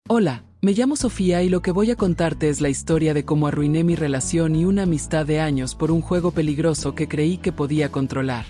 Hola, me llamo Sofía y lo que voy a contarte es la historia de cómo arruiné mi relación y una amistad de años por un juego peligroso que creí que podía controlar.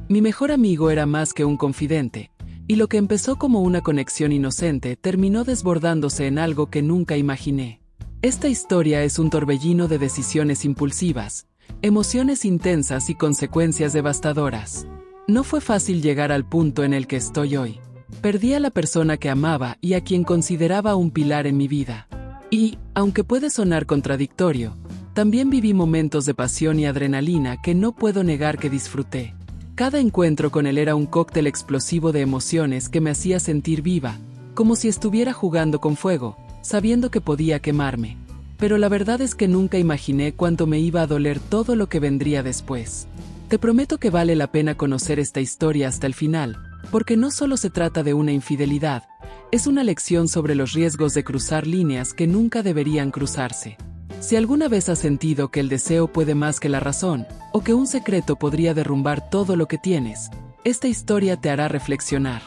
Mi mejor amigo era más que un confidente, y lo que empezó como una conexión inocente terminó desbordándose en algo que nunca imaginé. Esta historia es un torbellino de decisiones impulsivas, emociones intensas y consecuencias devastadoras. No fue fácil llegar al punto en el que estoy hoy. Perdí a la persona que amaba y a quien consideraba un pilar en mi vida. Y, aunque puede sonar contradictorio, también viví momentos de pasión y adrenalina que no puedo negar que disfruté. Cada encuentro con él era un cóctel explosivo de emociones que me hacía sentir viva, como si estuviera jugando con fuego, sabiendo que podía quemarme. Pero la verdad es que nunca imaginé cuánto me iba a doler todo lo que vendría después. Te prometo que vale la pena conocer esta historia hasta el final, porque no solo se trata de una infidelidad, es una lección sobre los riesgos de cruzar líneas que nunca deberían cruzarse. Si alguna vez has sentido que el deseo puede más que la razón, o que un secreto podría derrumbar todo lo que tienes, esta historia te hará reflexionar.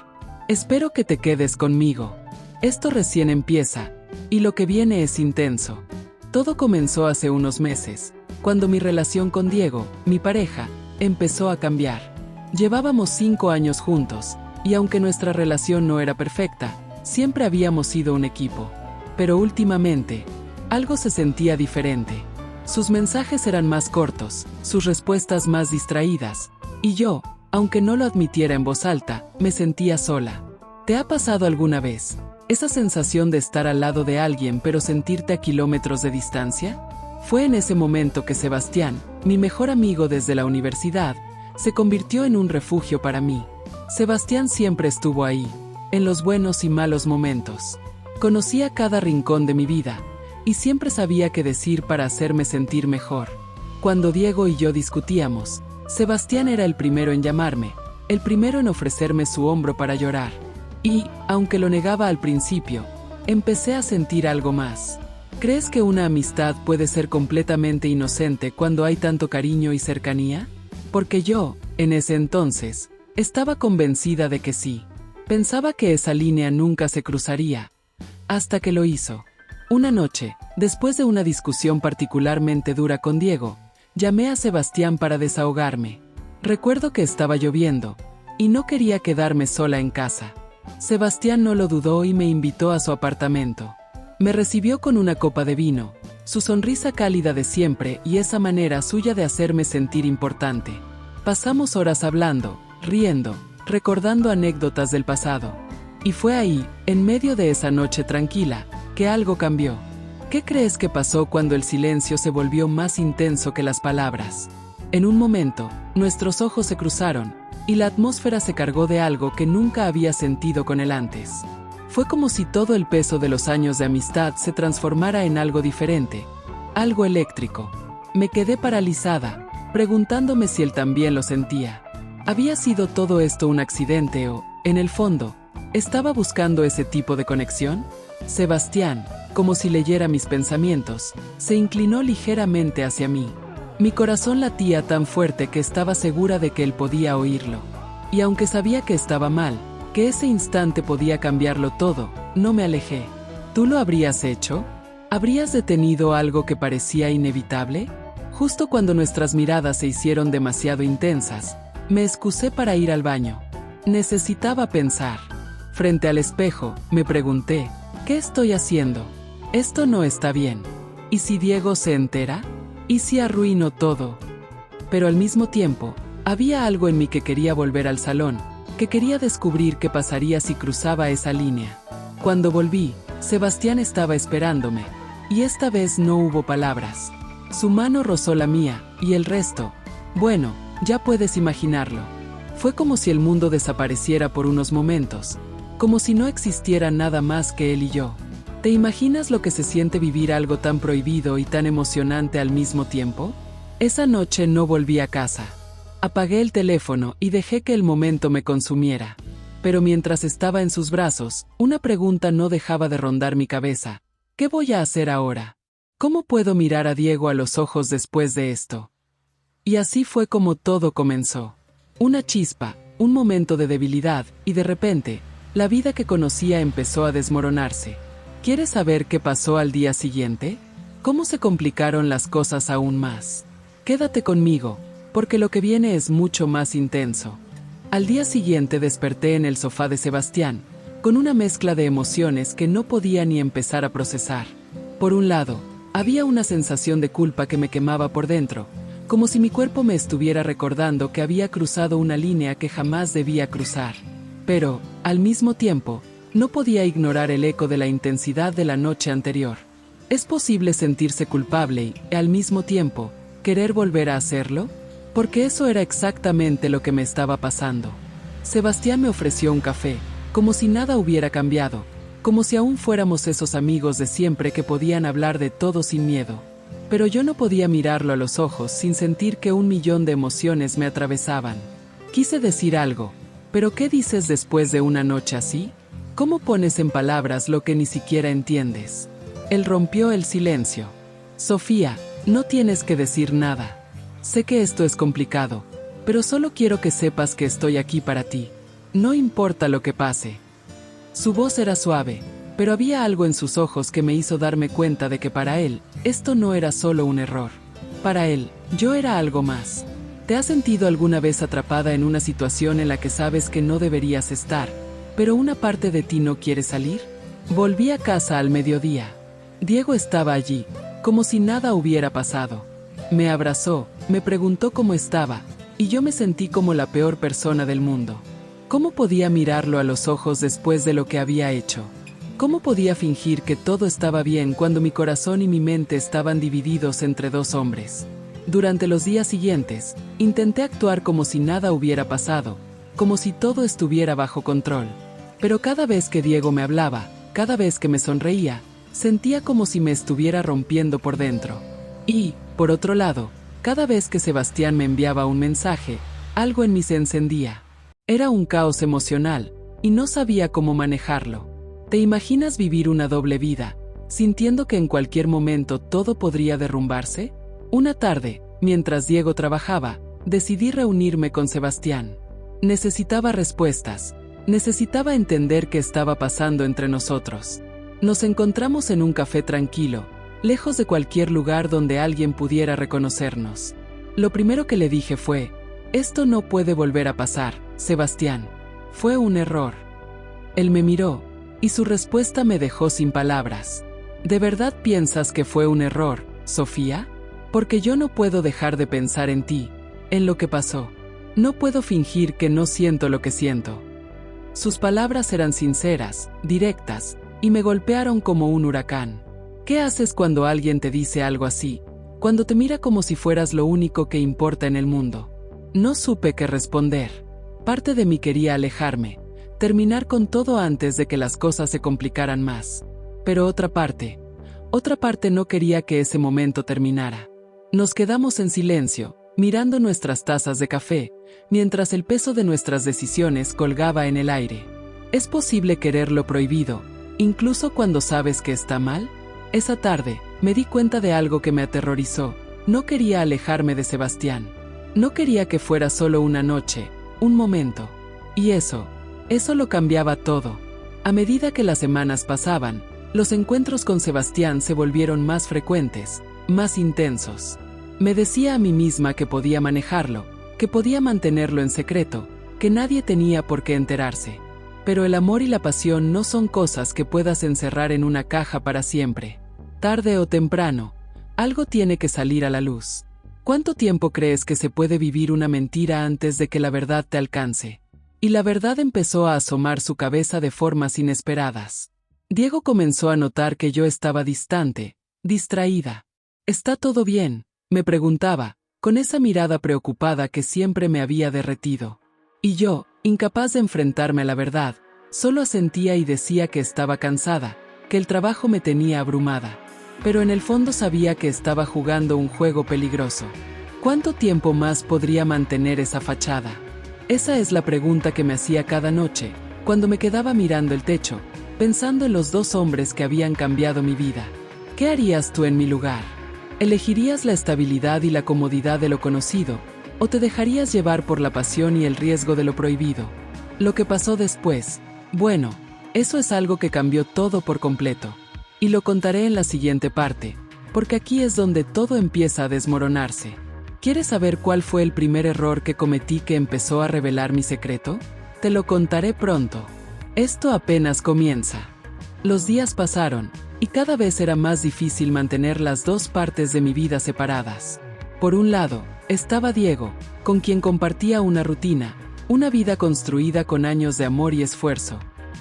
Espero que te quedes conmigo. Esto recién empieza, y lo que viene es intenso. Todo comenzó hace unos meses, cuando mi relación con Diego, mi pareja, empezó a cambiar. Llevábamos 5 años juntos, y aunque nuestra relación no era perfecta, siempre habíamos sido un equipo. Pero últimamente, algo se sentía diferente. Sus mensajes eran más cortos, sus respuestas más distraídas, y yo, aunque no lo admitiera en voz alta, me sentía sola. ¿Te ha pasado alguna vez esa sensación de estar al lado de alguien pero sentirte a kilómetros de distancia? Fue en ese momento que Sebastián, mi mejor amigo desde la universidad, se convirtió en un refugio para mí. Sebastián siempre estuvo ahí, en los buenos y malos momentos. Conocía cada rincón de mi vida, y siempre sabía qué decir para hacerme sentir mejor. Cuando Diego y yo discutíamos, Sebastián era el primero en llamarme, el primero en ofrecerme su hombro para llorar. Y, aunque lo negaba al principio, empecé a sentir algo más. ¿Crees que una amistad puede ser completamente inocente cuando hay tanto cariño y cercanía? Porque yo, en ese entonces, estaba convencida de que sí. Pensaba que esa línea nunca se cruzaría. Hasta que lo hizo. Una noche, después de una discusión particularmente dura con Diego, llamé a Sebastián para desahogarme. Recuerdo que estaba lloviendo, y no quería quedarme sola en casa. Sebastián no lo dudó y me invitó a su apartamento. Me recibió con una copa de vino, su sonrisa cálida de siempre y esa manera suya de hacerme sentir importante. Pasamos horas hablando, riendo, recordando anécdotas del pasado. Y fue ahí, en medio de esa noche tranquila, que algo cambió. ¿Qué crees que pasó cuando el silencio se volvió más intenso que las palabras? En un momento, nuestros ojos se cruzaron, y la atmósfera se cargó de algo que nunca había sentido con él antes. Fue como si todo el peso de los años de amistad se transformara en algo diferente, algo eléctrico. Me quedé paralizada, preguntándome si él también lo sentía. ¿Había sido todo esto un accidente o, en el fondo, estaba buscando ese tipo de conexión? Sebastián, como si leyera mis pensamientos, se inclinó ligeramente hacia mí. Mi corazón latía tan fuerte que estaba segura de que él podía oírlo. Y aunque sabía que estaba mal, que ese instante podía cambiarlo todo, no me alejé. ¿Tú lo habrías hecho? ¿Habrías detenido algo que parecía inevitable? Justo cuando nuestras miradas se hicieron demasiado intensas, me excusé para ir al baño. Necesitaba pensar. Frente al espejo, me pregunté, ¿qué estoy haciendo? Esto no está bien. ¿Y si Diego se entera? ¿Y si arruino todo? Pero al mismo tiempo, había algo en mí que quería volver al salón, que quería descubrir qué pasaría si cruzaba esa línea. Cuando volví, Sebastián estaba esperándome, y esta vez no hubo palabras. Su mano rozó la mía, y el resto, bueno, ya puedes imaginarlo. Fue como si el mundo desapareciera por unos momentos, como si no existiera nada más que él y yo. ¿Te imaginas lo que se siente vivir algo tan prohibido y tan emocionante al mismo tiempo? Esa noche no volví a casa. Apagué el teléfono y dejé que el momento me consumiera. Pero mientras estaba en sus brazos, una pregunta no dejaba de rondar mi cabeza. ¿Qué voy a hacer ahora? ¿Cómo puedo mirar a Diego a los ojos después de esto? Y así fue como todo comenzó. Una chispa, un momento de debilidad, y de repente, la vida que conocía empezó a desmoronarse. ¿Quieres saber qué pasó al día siguiente? ¿Cómo se complicaron las cosas aún más? Quédate conmigo, porque lo que viene es mucho más intenso. Al día siguiente desperté en el sofá de Sebastián, con una mezcla de emociones que no podía ni empezar a procesar. Por un lado, había una sensación de culpa que me quemaba por dentro, como si mi cuerpo me estuviera recordando que había cruzado una línea que jamás debía cruzar. Pero, al mismo tiempo, no podía ignorar el eco de la intensidad de la noche anterior. ¿Es posible sentirse culpable y, al mismo tiempo, querer volver a hacerlo? Porque eso era exactamente lo que me estaba pasando. Sebastián me ofreció un café, como si nada hubiera cambiado, como si aún fuéramos esos amigos de siempre que podían hablar de todo sin miedo. Pero yo no podía mirarlo a los ojos sin sentir que 1.000.000 de emociones me atravesaban. Quise decir algo, pero ¿qué dices después de una noche así? ¿Cómo pones en palabras lo que ni siquiera entiendes? Él rompió el silencio. Sofía, no tienes que decir nada. Sé que esto es complicado, pero solo quiero que sepas que estoy aquí para ti. No importa lo que pase. Su voz era suave, pero había algo en sus ojos que me hizo darme cuenta de que para él, esto no era solo un error. Para él, yo era algo más. ¿Te has sentido alguna vez atrapada en una situación en la que sabes que no deberías estar, pero una parte de ti no quiere salir? Volví a casa al mediodía. Diego estaba allí, como si nada hubiera pasado. Me abrazó, me preguntó cómo estaba, y yo me sentí como la peor persona del mundo. ¿Cómo podía mirarlo a los ojos después de lo que había hecho? ¿Cómo podía fingir que todo estaba bien cuando mi corazón y mi mente estaban divididos entre dos hombres? Durante los días siguientes, intenté actuar como si nada hubiera pasado, como si todo estuviera bajo control. Pero cada vez que Diego me hablaba, cada vez que me sonreía, sentía como si me estuviera rompiendo por dentro. Y, por otro lado, cada vez que Sebastián me enviaba un mensaje, algo en mí se encendía. Era un caos emocional, y no sabía cómo manejarlo. ¿Te imaginas vivir una doble vida, sintiendo que en cualquier momento todo podría derrumbarse? Una tarde, mientras Diego trabajaba, decidí reunirme con Sebastián. Necesitaba respuestas. Necesitaba entender qué estaba pasando entre nosotros. Nos encontramos en un café tranquilo, lejos de cualquier lugar donde alguien pudiera reconocernos. Lo primero que le dije fue: esto no puede volver a pasar, Sebastián. Fue un error. Él me miró, y su respuesta me dejó sin palabras. ¿De verdad piensas que fue un error, Sofía? Porque yo no puedo dejar de pensar en ti, en lo que pasó. No puedo fingir que no siento lo que siento. Sus palabras eran sinceras, directas, y me golpearon como un huracán. ¿Qué haces cuando alguien te dice algo así? Cuando te mira como si fueras lo único que importa en el mundo. No supe qué responder. Parte de mí quería alejarme, terminar con todo antes de que las cosas se complicaran más. Pero otra parte no quería que ese momento terminara. Nos quedamos en silencio, mirando nuestras tazas de café, mientras el peso de nuestras decisiones colgaba en el aire. ¿Es posible querer lo prohibido, incluso cuando sabes que está mal? Esa tarde, me di cuenta de algo que me aterrorizó. No quería alejarme de Sebastián. No quería que fuera solo una noche, un momento. Y eso lo cambiaba todo. A medida que las semanas pasaban, los encuentros con Sebastián se volvieron más frecuentes, más intensos. Me decía a mí misma que podía manejarlo, que podía mantenerlo en secreto, que nadie tenía por qué enterarse. Pero el amor y la pasión no son cosas que puedas encerrar en una caja para siempre. Tarde o temprano, algo tiene que salir a la luz. ¿Cuánto tiempo crees que se puede vivir una mentira antes de que la verdad te alcance? Y la verdad empezó a asomar su cabeza de formas inesperadas. Diego comenzó a notar que yo estaba distante, distraída. ¿Está todo bien?, me preguntaba, con esa mirada preocupada que siempre me había derretido. Y yo, incapaz de enfrentarme a la verdad, solo asentía y decía que estaba cansada, que el trabajo me tenía abrumada. Pero en el fondo sabía que estaba jugando un juego peligroso. ¿Cuánto tiempo más podría mantener esa fachada? Esa es la pregunta que me hacía cada noche, cuando me quedaba mirando el techo, pensando en los dos hombres que habían cambiado mi vida. ¿Qué harías tú en mi lugar? ¿Elegirías la estabilidad y la comodidad de lo conocido, o te dejarías llevar por la pasión y el riesgo de lo prohibido? Lo que pasó después, bueno, eso es algo que cambió todo por completo. Y lo contaré en la siguiente parte, porque aquí es donde todo empieza a desmoronarse. ¿Quieres saber cuál fue el primer error que cometí que empezó a revelar mi secreto? Te lo contaré pronto. Esto apenas comienza. Los días pasaron, y cada vez era más difícil mantener las dos partes de mi vida separadas. Por un lado, estaba Diego, con quien compartía una rutina, una vida construida con años de amor y esfuerzo.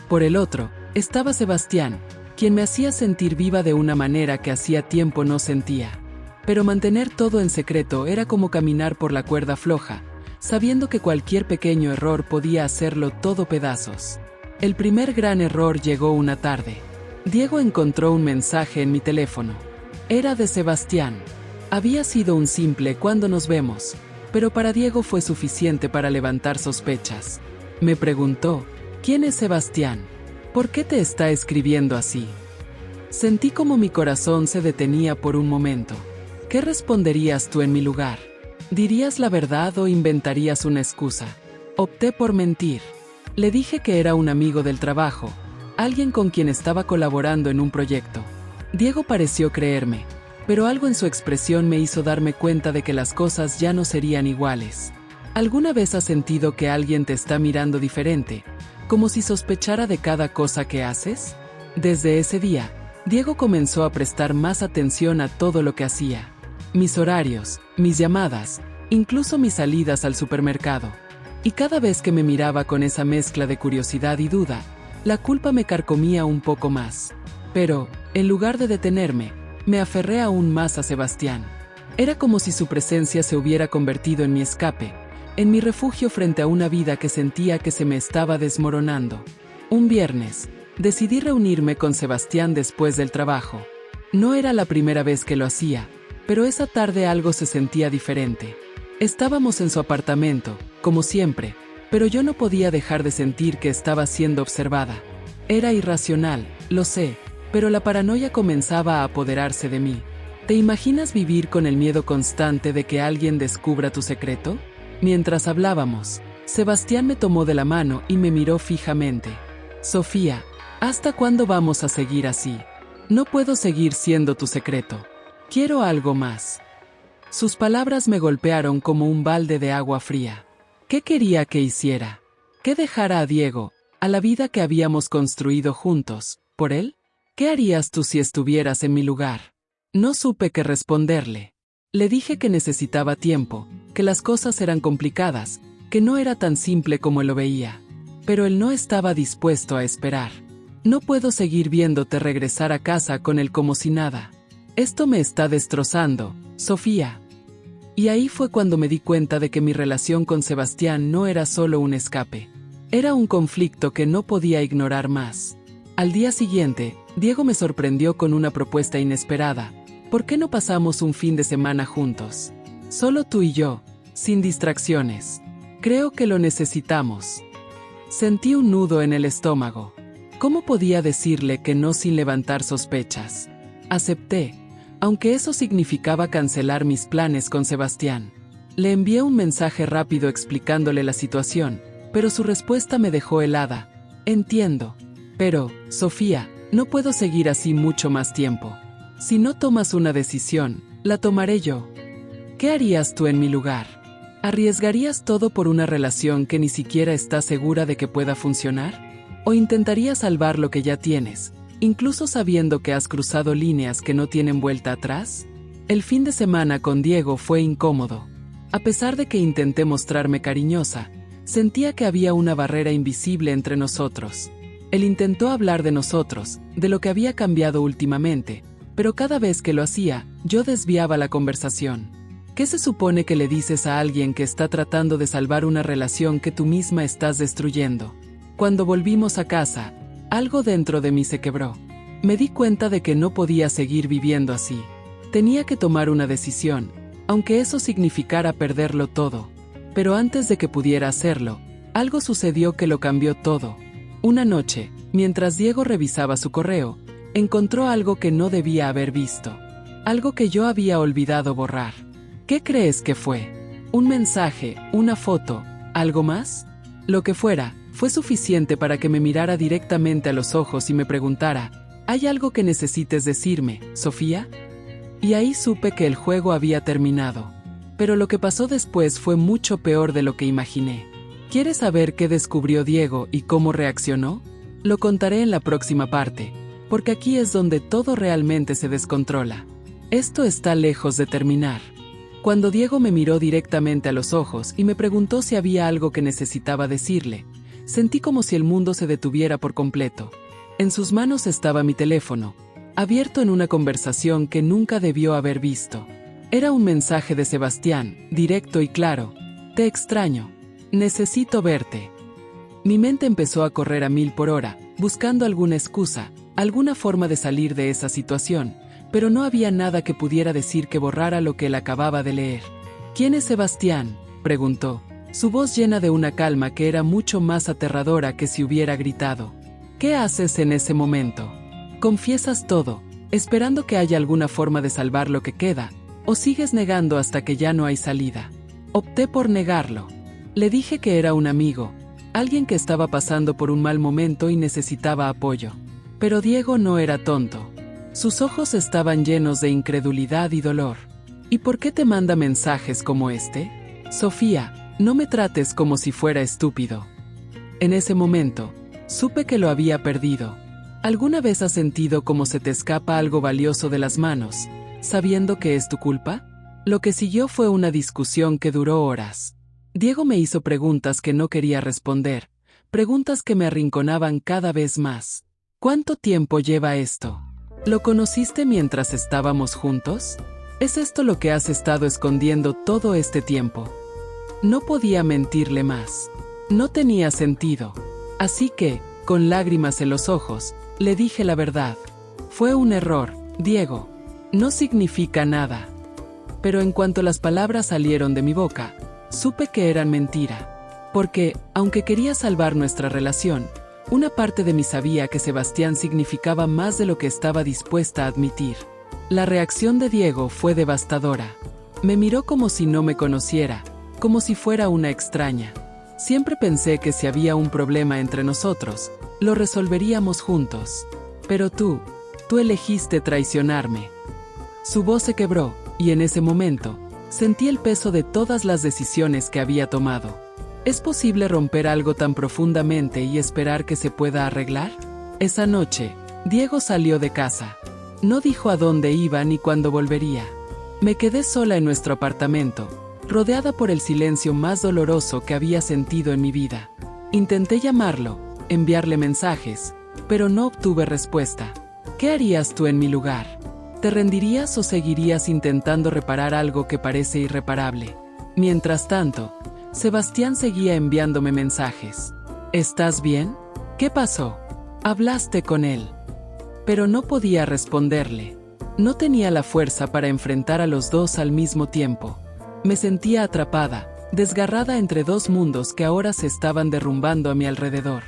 Por el otro, estaba Sebastián, quien me hacía sentir viva de una manera que hacía tiempo no sentía. Pero mantener todo en secreto era como caminar por la cuerda floja, sabiendo que cualquier pequeño error podía hacerlo todo pedazos. El primer gran error llegó una tarde. Diego encontró un mensaje en mi teléfono. Era de Sebastián. Había sido un simple "cuando nos vemos", pero para Diego fue suficiente para levantar sospechas. Me preguntó, ¿quién es Sebastián? ¿Por qué te está escribiendo así? Sentí como mi corazón se detenía por un momento. ¿Qué responderías tú en mi lugar? ¿Dirías la verdad o inventarías una excusa? Opté por mentir. Le dije que era un amigo del trabajo, alguien con quien estaba colaborando en un proyecto. Diego pareció creerme, pero algo en su expresión me hizo darme cuenta de que las cosas ya no serían iguales. ¿Alguna vez has sentido que alguien te está mirando diferente, como si sospechara de cada cosa que haces? Desde ese día, Diego comenzó a prestar más atención a todo lo que hacía. Mis horarios, mis llamadas, incluso mis salidas al supermercado. Y cada vez que me miraba con esa mezcla de curiosidad y duda, la culpa me carcomía un poco más. Pero, en lugar de detenerme, me aferré aún más a Sebastián. Era como si su presencia se hubiera convertido en mi escape, en mi refugio frente a una vida que sentía que se me estaba desmoronando. Un viernes, decidí reunirme con Sebastián después del trabajo. No era la primera vez que lo hacía, pero esa tarde algo se sentía diferente. Estábamos en su apartamento, como siempre, pero yo no podía dejar de sentir que estaba siendo observada. Era irracional, lo sé, pero la paranoia comenzaba a apoderarse de mí. ¿Te imaginas vivir con el miedo constante de que alguien descubra tu secreto? Mientras hablábamos, Sebastián me tomó de la mano y me miró fijamente. Sofía, ¿hasta cuándo vamos a seguir así? No puedo seguir siendo tu secreto. Quiero algo más. Sus palabras me golpearon como un balde de agua fría. ¿Qué quería que hiciera? ¿Que dejara a Diego, a la vida que habíamos construido juntos, por él? ¿Qué harías tú si estuvieras en mi lugar? No supe qué responderle. Le dije que necesitaba tiempo, que las cosas eran complicadas, que no era tan simple como lo veía. Pero él no estaba dispuesto a esperar. No puedo seguir viéndote regresar a casa con él como si nada. Esto me está destrozando, Sofía. Y ahí fue cuando me di cuenta de que mi relación con Sebastián no era solo un escape. Era un conflicto que no podía ignorar más. Al día siguiente, Diego me sorprendió con una propuesta inesperada. ¿Por qué no pasamos un fin de semana juntos? Solo tú y yo, sin distracciones. Creo que lo necesitamos. Sentí un nudo en el estómago. ¿Cómo podía decirle que no sin levantar sospechas? Acepté, aunque eso significaba cancelar mis planes con Sebastián. Le envié un mensaje rápido explicándole la situación, pero su respuesta me dejó helada. Entiendo. Pero, Sofía, no puedo seguir así mucho más tiempo. Si no tomas una decisión, la tomaré yo. ¿Qué harías tú en mi lugar? ¿Arriesgarías todo por una relación que ni siquiera estás segura de que pueda funcionar? ¿O intentarías salvar lo que ya tienes, incluso sabiendo que has cruzado líneas que no tienen vuelta atrás? El fin de semana con Diego fue incómodo. A pesar de que intenté mostrarme cariñosa, sentía que había una barrera invisible entre nosotros. Él intentó hablar de nosotros, de lo que había cambiado últimamente, pero cada vez que lo hacía, yo desviaba la conversación. ¿Qué se supone que le dices a alguien que está tratando de salvar una relación que tú misma estás destruyendo? Cuando volvimos a casa, algo dentro de mí se quebró. Me di cuenta de que no podía seguir viviendo así. Tenía que tomar una decisión, aunque eso significara perderlo todo. Pero antes de que pudiera hacerlo, algo sucedió que lo cambió todo. Una noche, mientras Diego revisaba su correo, encontró algo que no debía haber visto. Algo que yo había olvidado borrar. ¿Qué crees que fue? ¿Un mensaje, una foto, algo más? Lo que fuera, fue suficiente para que me mirara directamente a los ojos y me preguntara, ¿Hay algo que necesites decirme, Sofía? Y ahí supe que el juego había terminado. Pero lo que pasó después fue mucho peor de lo que imaginé. ¿Quieres saber qué descubrió Diego y cómo reaccionó? Lo contaré en la próxima parte, porque aquí es donde todo realmente se descontrola. Esto está lejos de terminar. Cuando Diego me miró directamente a los ojos y me preguntó si había algo que necesitaba decirle, sentí como si el mundo se detuviera por completo. En sus manos estaba mi teléfono, abierto en una conversación que nunca debió haber visto. Era un mensaje de Sebastián, directo y claro. Te extraño. Necesito verte. Mi mente empezó a correr a 1000 por hora, buscando alguna excusa, alguna forma de salir de esa situación, pero no había nada que pudiera decir que borrara lo que él acababa de leer. ¿Quién es Sebastián?, preguntó, su voz llena de una calma que era mucho más aterradora que si hubiera gritado. ¿Qué haces en ese momento? ¿Confiesas todo, esperando que haya alguna forma de salvar lo que queda, o sigues negando hasta que ya no hay salida? Opté por negarlo. Le dije que era un amigo, alguien que estaba pasando por un mal momento y necesitaba apoyo. Pero Diego no era tonto. Sus ojos estaban llenos de incredulidad y dolor. ¿Y por qué te manda mensajes como este? Sofía, no me trates como si fuera estúpido. En ese momento, supe que lo había perdido. ¿Alguna vez has sentido como se te escapa algo valioso de las manos, sabiendo que es tu culpa? Lo que siguió fue una discusión que duró horas. Diego me hizo preguntas que no quería responder, preguntas que me arrinconaban cada vez más. ¿Cuánto tiempo lleva esto? ¿Lo conociste mientras estábamos juntos? ¿Es esto lo que has estado escondiendo todo este tiempo? No podía mentirle más. No tenía sentido. Así que, con lágrimas en los ojos, le dije la verdad. Fue un error, Diego. No significa nada. Pero en cuanto las palabras salieron de mi boca, supe que eran mentira. Porque, aunque quería salvar nuestra relación, una parte de mí sabía que Sebastián significaba más de lo que estaba dispuesta a admitir. La reacción de Diego fue devastadora. Me miró como si no me conociera, como si fuera una extraña. Siempre pensé que si había un problema entre nosotros, lo resolveríamos juntos. Pero tú elegiste traicionarme. Su voz se quebró, y en ese momento, sentí el peso de todas las decisiones que había tomado. ¿Es posible romper algo tan profundamente y esperar que se pueda arreglar? Esa noche, Diego salió de casa. No dijo a dónde iba ni cuándo volvería. Me quedé sola en nuestro apartamento, rodeada por el silencio más doloroso que había sentido en mi vida. Intenté llamarlo, enviarle mensajes, pero no obtuve respuesta. ¿Qué harías tú en mi lugar? ¿Te rendirías o seguirías intentando reparar algo que parece irreparable? Mientras tanto, Sebastián seguía enviándome mensajes. ¿Estás bien? ¿Qué pasó? Hablaste con él. Pero no podía responderle. No tenía la fuerza para enfrentar a los dos al mismo tiempo. Me sentía atrapada, desgarrada entre dos mundos que ahora se estaban derrumbando a mi alrededor.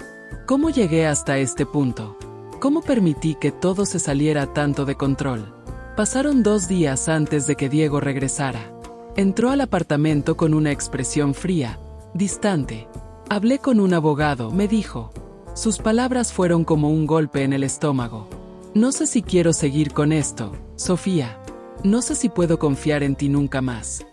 ¿Cómo llegué hasta este punto? ¿Cómo permití que todo se saliera tanto de control? Pasaron 2 días antes de que Diego regresara. Entró al apartamento con una expresión fría, distante. Hablé con un abogado, me dijo. Sus palabras fueron como un golpe en el estómago. No sé si quiero seguir con esto, Sofía. No sé si puedo confiar en ti nunca más.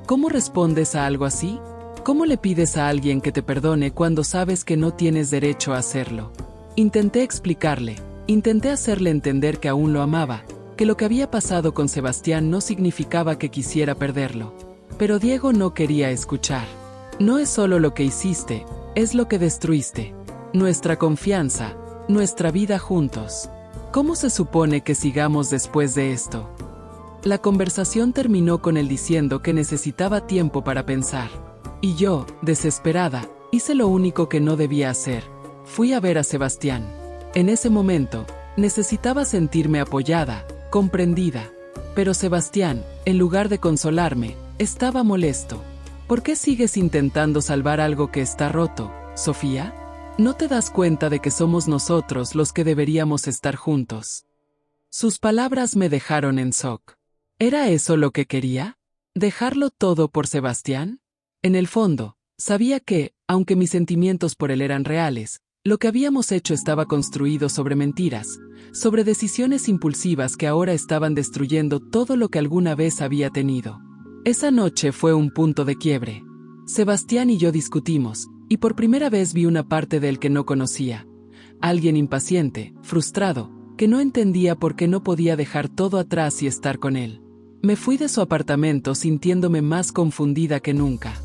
¿Cómo respondes a algo así? ¿Cómo le pides a alguien que te perdone cuando sabes que no tienes derecho a hacerlo? Intenté explicarle, intenté hacerle entender que aún lo amaba, que lo que había pasado con Sebastián no significaba que quisiera perderlo. Pero Diego no quería escuchar. No es solo lo que hiciste, es lo que destruiste. Nuestra confianza, nuestra vida juntos. ¿Cómo se supone que sigamos después de esto? La conversación terminó con él diciendo que necesitaba tiempo para pensar. Y yo, desesperada, hice lo único que no debía hacer. Fui a ver a Sebastián. En ese momento, necesitaba sentirme apoyada, comprendida. Pero Sebastián, en lugar de consolarme, estaba molesto. ¿Por qué sigues intentando salvar algo que está roto, Sofía? ¿No te das cuenta de que somos nosotros los que deberíamos estar juntos? Sus palabras me dejaron en shock. ¿Era eso lo que quería? ¿Dejarlo todo por Sebastián? En el fondo, sabía que, aunque mis sentimientos por él eran reales, Lo que habíamos hecho estaba construido sobre mentiras, sobre decisiones impulsivas que ahora estaban destruyendo todo lo que alguna vez había tenido. Esa noche fue un punto de quiebre. Sebastián y yo discutimos, y por primera vez vi una parte de él que no conocía. Alguien impaciente, frustrado, que no entendía por qué no podía dejar todo atrás y estar con él. Me fui de su apartamento sintiéndome más confundida que nunca.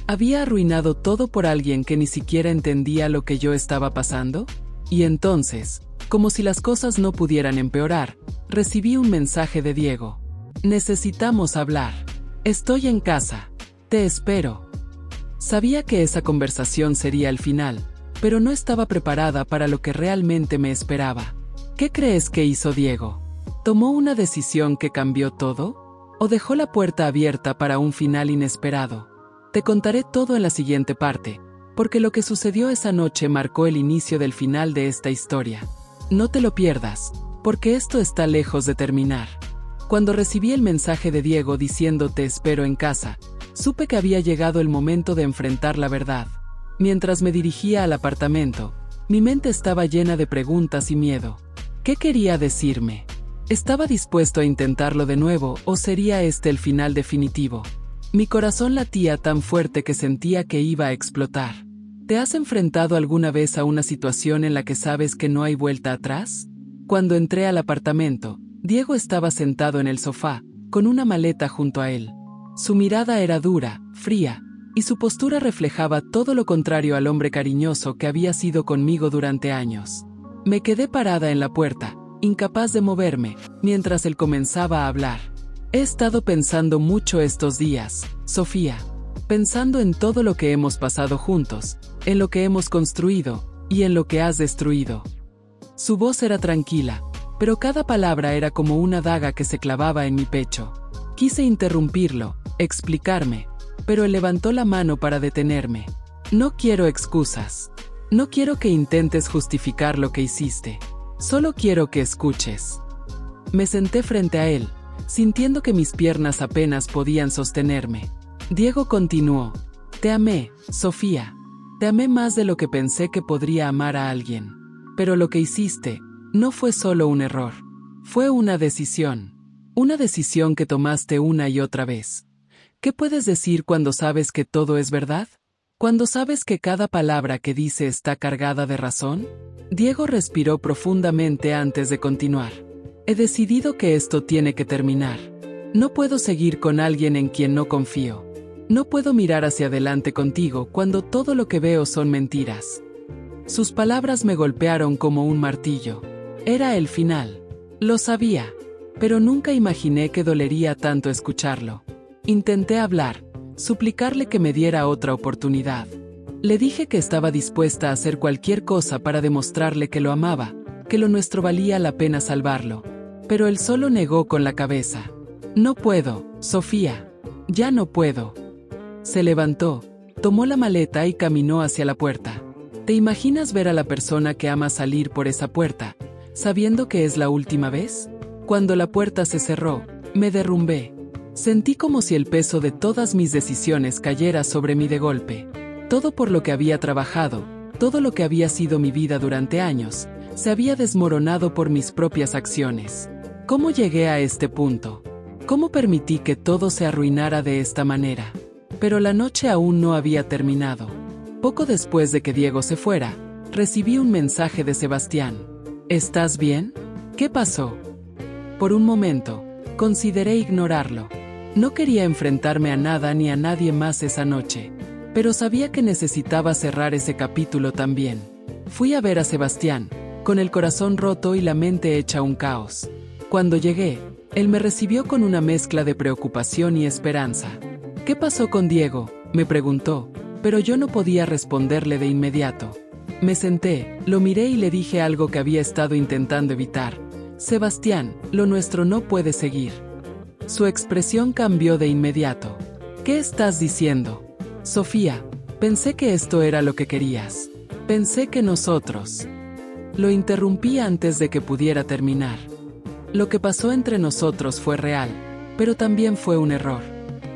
¿Había arruinado todo por alguien que ni siquiera entendía lo que yo estaba pasando? Y entonces, como si las cosas no pudieran empeorar, recibí un mensaje de Diego. Necesitamos hablar. Estoy en casa. Te espero. Sabía que esa conversación sería el final, pero no estaba preparada para lo que realmente me esperaba. ¿Qué crees que hizo Diego? ¿Tomó una decisión que cambió todo? ¿O dejó la puerta abierta para un final inesperado? Te contaré todo en la siguiente parte, porque lo que sucedió esa noche marcó el inicio del final de esta historia. No te lo pierdas, porque esto está lejos de terminar. Cuando recibí el mensaje de Diego diciendo te espero en casa, supe que había llegado el momento de enfrentar la verdad. Mientras me dirigía al apartamento, mi mente estaba llena de preguntas y miedo. ¿Qué quería decirme? ¿Estaba dispuesto a intentarlo de nuevo o sería este el final definitivo? Mi corazón latía tan fuerte que sentía que iba a explotar. ¿Te has enfrentado alguna vez a una situación en la que sabes que no hay vuelta atrás? Cuando entré al apartamento, Diego estaba sentado en el sofá, con una maleta junto a él. Su mirada era dura, fría, y su postura reflejaba todo lo contrario al hombre cariñoso que había sido conmigo durante años. Me quedé parada en la puerta, incapaz de moverme, mientras él comenzaba a hablar. He estado pensando mucho estos días, Sofía. Pensando en todo lo que hemos pasado juntos, en lo que hemos construido, y en lo que has destruido. Su voz era tranquila, pero cada palabra era como una daga que se clavaba en mi pecho. Quise interrumpirlo, explicarme, pero él levantó la mano para detenerme. No quiero excusas. No quiero que intentes justificar lo que hiciste. Solo quiero que escuches. Me senté frente a él, sintiendo que mis piernas apenas podían sostenerme. Diego continuó. Te amé, Sofía. Te amé más de lo que pensé que podría amar a alguien. Pero lo que hiciste no fue solo un error. Fue una decisión. Una decisión que tomaste una y otra vez. ¿Qué puedes decir cuando sabes que todo es verdad? ¿Cuando sabes que cada palabra que dice está cargada de razón? Diego respiró profundamente antes de continuar. He decidido que esto tiene que terminar. No puedo seguir con alguien en quien no confío. No puedo mirar hacia adelante contigo cuando todo lo que veo son mentiras. Sus palabras me golpearon como un martillo. Era el final. Lo sabía, pero nunca imaginé que dolería tanto escucharlo. Intenté hablar, suplicarle que me diera otra oportunidad. Le dije que estaba dispuesta a hacer cualquier cosa para demostrarle que lo amaba, que lo nuestro valía la pena salvarlo. Pero él solo negó con la cabeza. No puedo, Sofía. Ya no puedo. Se levantó, tomó la maleta y caminó hacia la puerta. ¿Te imaginas ver a la persona que amas salir por esa puerta, sabiendo que es la última vez? Cuando la puerta se cerró, me derrumbé. Sentí como si el peso de todas mis decisiones cayera sobre mí de golpe. Todo por lo que había trabajado, todo lo que había sido mi vida durante años, se había desmoronado por mis propias acciones. ¿Cómo llegué a este punto? ¿Cómo permití que todo se arruinara de esta manera? Pero la noche aún no había terminado. Poco después de que Diego se fuera, recibí un mensaje de Sebastián. ¿Estás bien? ¿Qué pasó? Por un momento, consideré ignorarlo. No quería enfrentarme a nada ni a nadie más esa noche, pero sabía que necesitaba cerrar ese capítulo también. Fui a ver a Sebastián, con el corazón roto y la mente hecha un caos. Cuando llegué, él me recibió con una mezcla de preocupación y esperanza. ¿Qué pasó con Diego?, me preguntó, pero yo no podía responderle de inmediato. Me senté, lo miré y le dije algo que había estado intentando evitar. Sebastián, lo nuestro no puede seguir. Su expresión cambió de inmediato. ¿Qué estás diciendo? Sofía, pensé que esto era lo que querías. Pensé que nosotros... Lo interrumpí antes de que pudiera terminar. Lo que pasó entre nosotros fue real, pero también fue un error.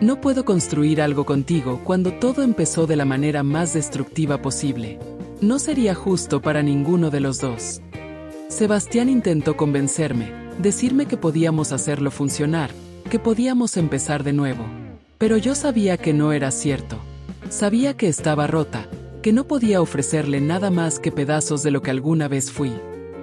No puedo construir algo contigo cuando todo empezó de la manera más destructiva posible. No sería justo para ninguno de los dos. Sebastián intentó convencerme, decirme que podíamos hacerlo funcionar, que podíamos empezar de nuevo. Pero yo sabía que no era cierto. Sabía que estaba rota, que no podía ofrecerle nada más que pedazos de lo que alguna vez fui.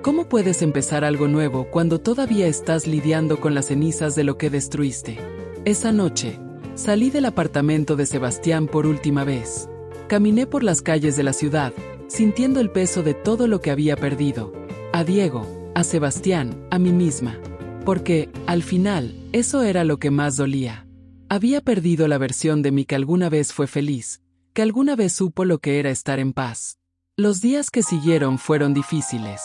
¿Cómo puedes empezar algo nuevo cuando todavía estás lidiando con las cenizas de lo que destruiste? Esa noche, salí del apartamento de Sebastián por última vez. Caminé por las calles de la ciudad, sintiendo el peso de todo lo que había perdido. A Diego, a Sebastián, a mí misma. Porque, al final, eso era lo que más dolía. Había perdido la versión de mí que alguna vez fue feliz, que alguna vez supo lo que era estar en paz. Los días que siguieron fueron difíciles.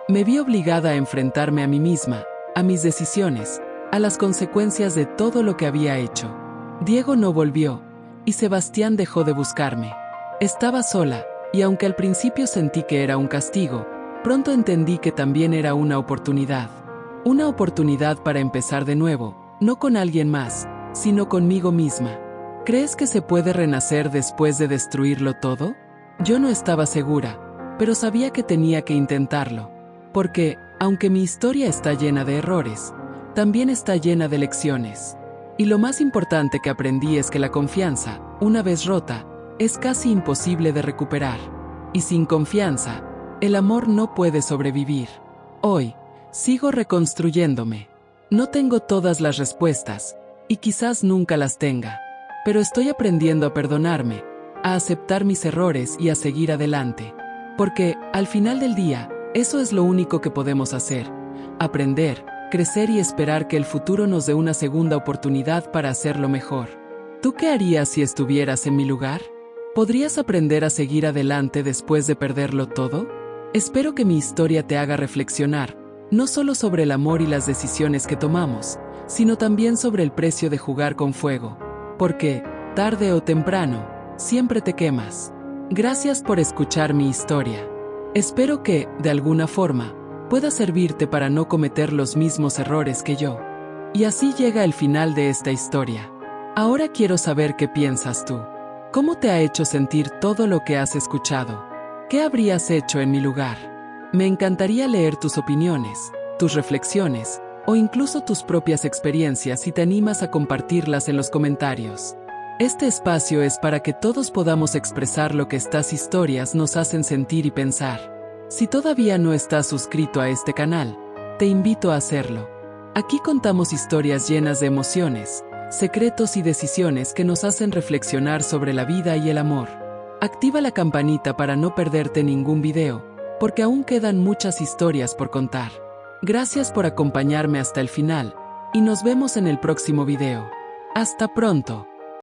Me vi obligada a enfrentarme a mí misma, a mis decisiones, a las consecuencias de todo lo que había hecho. Diego no volvió, y Sebastián dejó de buscarme. Estaba sola, y aunque al principio sentí que era un castigo, pronto entendí que también era una oportunidad. Una oportunidad para empezar de nuevo, no con alguien más, sino conmigo misma. ¿Crees que se puede renacer después de destruirlo todo? Yo no estaba segura, pero sabía que tenía que intentarlo. Porque, aunque mi historia está llena de errores, también está llena de lecciones. Y lo más importante que aprendí es que la confianza, una vez rota, es casi imposible de recuperar. Y sin confianza, el amor no puede sobrevivir. Hoy, sigo reconstruyéndome. No tengo todas las respuestas, y quizás nunca las tenga. Pero estoy aprendiendo a perdonarme, a aceptar mis errores y a seguir adelante. Porque, al final del día, eso es lo único que podemos hacer. Aprender, crecer y esperar que el futuro nos dé una segunda oportunidad para hacerlo mejor. ¿Tú qué harías si estuvieras en mi lugar? ¿Podrías aprender a seguir adelante después de perderlo todo? Espero que mi historia te haga reflexionar, no solo sobre el amor y las decisiones que tomamos, sino también sobre el precio de jugar con fuego. Porque, tarde o temprano, siempre te quemas. Gracias por escuchar mi historia. Espero que, de alguna forma, pueda servirte para no cometer los mismos errores que yo. Y así llega el final de esta historia. Ahora quiero saber qué piensas tú. ¿Cómo te ha hecho sentir todo lo que has escuchado? ¿Qué habrías hecho en mi lugar? Me encantaría leer tus opiniones, tus reflexiones, o incluso tus propias experiencias si te animas a compartirlas en los comentarios. Este espacio es para que todos podamos expresar lo que estas historias nos hacen sentir y pensar. Si todavía no estás suscrito a este canal, te invito a hacerlo. Aquí contamos historias llenas de emociones, secretos y decisiones que nos hacen reflexionar sobre la vida y el amor. Activa la campanita para no perderte ningún video, porque aún quedan muchas historias por contar. Gracias por acompañarme hasta el final, y nos vemos en el próximo video. ¡Hasta pronto!